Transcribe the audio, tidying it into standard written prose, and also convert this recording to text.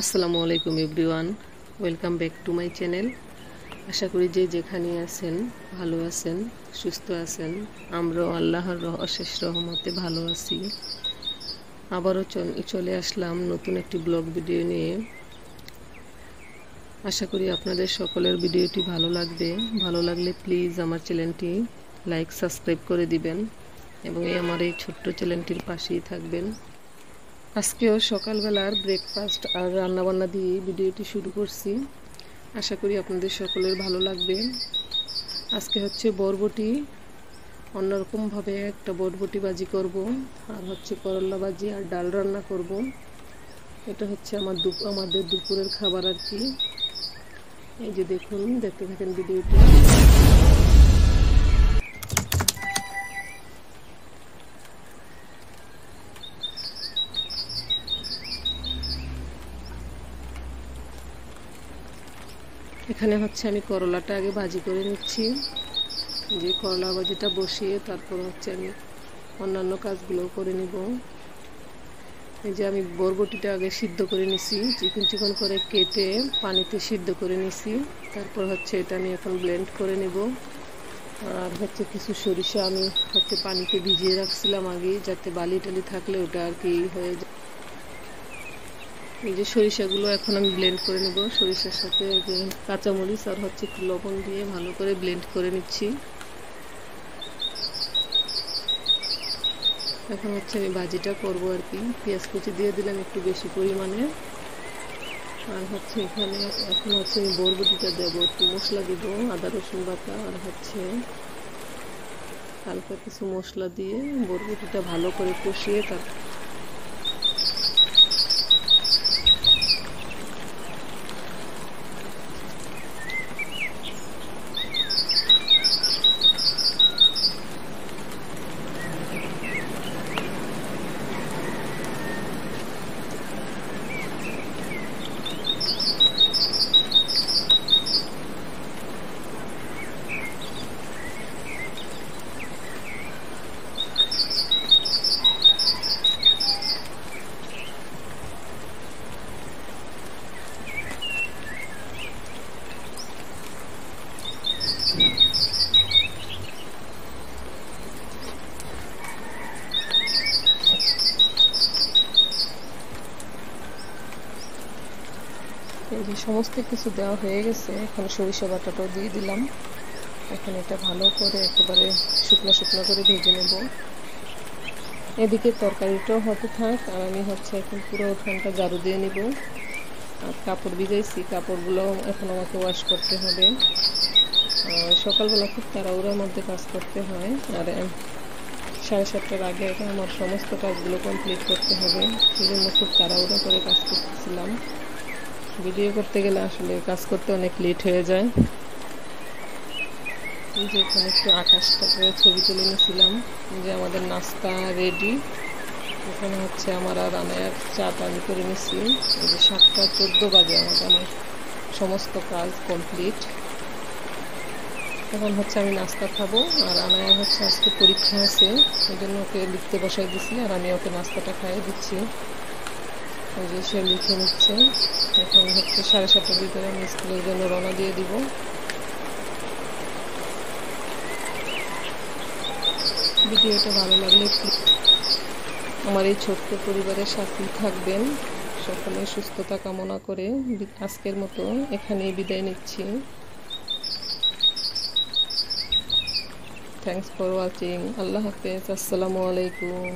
আসসালামু আলাইকুম everyone, welcome back to my channel. আশা করি যে যেখানে আছেন ভালো আছেন, সুস্থ আছেন। আমরাও আল্লাহর অশেষ রহমতে ভালো আছি। আবারও চলে আসলাম নতুন একটি ব্লগ ভিডিও নিয়ে। আশা করি আপনাদের সকলের ভিডিওটি ভালো লাগবে। ভালো লাগলে প্লিজ আমার চ্যানেলটি লাইক সাবস্ক্রাইব করে দিবেন এবং আমার এই ছোট্ট চ্যানেলটির পাশেই থাকবেন। আজকেও সকালবেলার ব্রেকফাস্ট আর রান্নাবান্না দিয়ে ভিডিওটি শুরু করছি। আশা করি আপনাদের সকলের ভালো লাগবে। আজকে হচ্ছে বরবটি, অন্যরকমভাবে একটা বরবটি ভাজি করব, আর হচ্ছে করলা ভাজি আর ডাল রান্না করব। এটা হচ্ছে আমাদের দুপুরের খাবার আর কি। এই যে দেখুন, দেখতে থাকেন ভিডিওটি। এখানে হচ্ছে আমি করলাটা আগে ভাজি করে নিচ্ছি। যে করলা ভাজিটা বসিয়ে তারপর হচ্ছে আমি অন্যান্য কাজগুলো করে নিব। এই যে আমি বরবটিটা আগে সিদ্ধ করে নিছি, চিকন চিকন করে কেটে পানিতে সিদ্ধ করে নিছি। তারপর হচ্ছে এটা আমি এখন ব্লেন্ড করে নিব। আর হচ্ছে কিছু সরিষা আমি হচ্ছে পানিতে ভিজিয়ে রাখছিলাম আগে, যাতে বালি টালি থাকলে ওটা আর কি হয়ে যায়। এই যে সরিষাগুলো এখন আমি ব্লেন্ড করে নেব। সরিষার সাথে যে কাঁচামরিচ আর হচ্ছে একটু লবণ দিয়ে ভালো করে ব্লেন্ড করে নিচ্ছি। এখন হচ্ছে আমি ভাজিটা করব আর কি। পেঁয়াজ কুচি দিয়ে দিলাম একটু বেশি পরিমাণে। আর হচ্ছে এখানে এখন হচ্ছে আমি বরবটিটা দেবো, একটু মশলা দিব, আদা রসুন বাটা আর হচ্ছে হালকা কিছু মশলা দিয়ে বরবটিটা ভালো করে কষিয়ে তারপর এই যে সমস্ত কিছু দেওয়া হয়ে গেছে। এখন সরিষা বাটাটাও দিয়ে দিলাম। এখন এটা ভালো করে একেবারে শুকনো শুকনো করে ভেজে নেব। এদিকে তরকারিটাও হতে থাক, আর আমি হচ্ছে এখন পুরো ওখানটা ঝাড়ু দিয়ে নিব। আর কাপড় ভিজাইছি, কাপড়গুলো এখন আমাকে ওয়াশ করতে হবে। সকালবেলা খুব তাড়াহুড়োর মধ্যে কাজ করতে হয়, আর 7:30টার আগে আমার সমস্ত কাজগুলো কমপ্লিট করতে হবে। সেই জন্য খুব তাড়াহুড়ো করে কাজ করতেছিলাম। ভিডিও করতে গেলে আসলে কাজ করতে অনেক লেট হয়ে যায়। এই যে এখানে একটু আকাশটাকে ছবি তুলে নিয়েছিলাম। যে আমাদের নাস্তা রেডি। এখানে হচ্ছে আমার আর আনায়ার চাটা আমি করে নিচ্ছি। এই যে 7:14 বাজে আমার সমস্ত কাজ কমপ্লিট। এখন হচ্ছে আমি নাস্তা খাবো, আর আনায়ার হচ্ছে আজকে পরীক্ষা আছে, এই জন্য ওকে লিখতে বসাই দিচ্ছি, আর আমি ওকে নাস্তাটা খাইয়ে দিচ্ছি। ওই যে সে লিখে নিচ্ছে। এখন হচ্ছে 7:30টার ভিতরে আমি স্কুলের জন্য রওনা দিয়ে দিব। ভিডিওটা ভালো লাগলে আমার এই ছোট্ট পরিবারের সাথেই থাকবেন। সকলে সুস্থতা কামনা করে আজকের মতো এখানেই বিদায় নিচ্ছি। Thanks for watching. আল্লাহ হাফেজ। আসসালামু আলাইকুম।